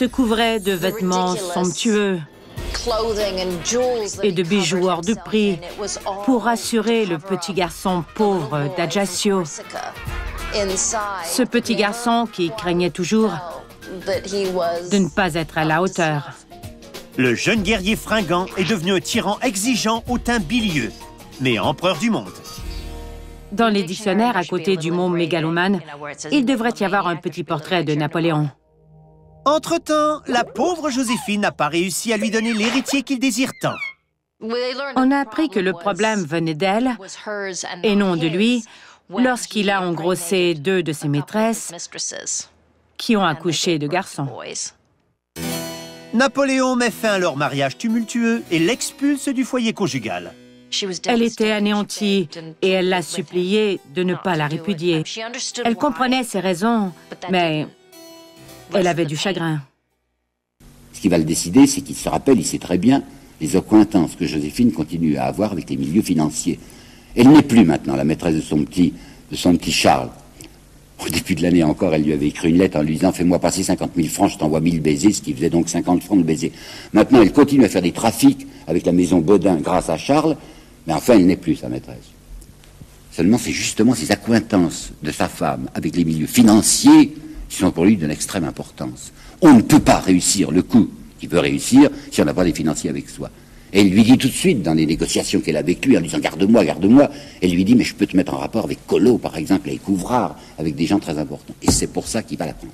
se couvrait de vêtements somptueux et de bijoux hors de prix pour rassurer le petit garçon pauvre d'Ajaccio. Ce petit garçon qui craignait toujours de ne pas être à la hauteur. Le jeune guerrier fringant est devenu un tyran exigeant au teint bilieux, mais empereur du monde. Dans les dictionnaires, à côté du mot mégalomane, il devrait y avoir un petit portrait de Napoléon. Entre-temps, la pauvre Joséphine n'a pas réussi à lui donner l'héritier qu'il désire tant. On a appris que le problème venait d'elle, et non de lui, lorsqu'il a engrossé 2 de ses maîtresses qui ont accouché de garçons. Napoléon met fin à leur mariage tumultueux et l'expulse du foyer conjugal. Elle était anéantie et elle l'a supplié de ne pas la répudier. Elle comprenait ses raisons, mais elle avait du chagrin. Ce qui va le décider, c'est qu'il se rappelle, il sait très bien, les accointances que Joséphine continue à avoir avec les milieux financiers. Elle n'est plus maintenant la maîtresse de son petit Charles. Au début de l'année encore, elle lui avait écrit une lettre en lui disant « Fais-moi passer 50 000 francs, je t'envoie 1000 baisers », ce qui faisait donc 50 francs de baisers. Maintenant, elle continue à faire des trafics avec la maison Baudin grâce à Charles, mais enfin, elle n'est plus sa maîtresse. Seulement, c'est justement ces accointances de sa femme avec les milieux financiers qui sont pour lui d'une extrême importance. On ne peut pas réussir le coup qu'il veut réussir si on n'a pas des financiers avec soi. Et il lui dit tout de suite, dans les négociations qu'elle a avec lui, en disant « Garde-moi, garde-moi », elle lui dit « Mais je peux te mettre en rapport avec Collot, par exemple, avec Ouvrard, avec des gens très importants. » Et c'est pour ça qu'il va la prendre.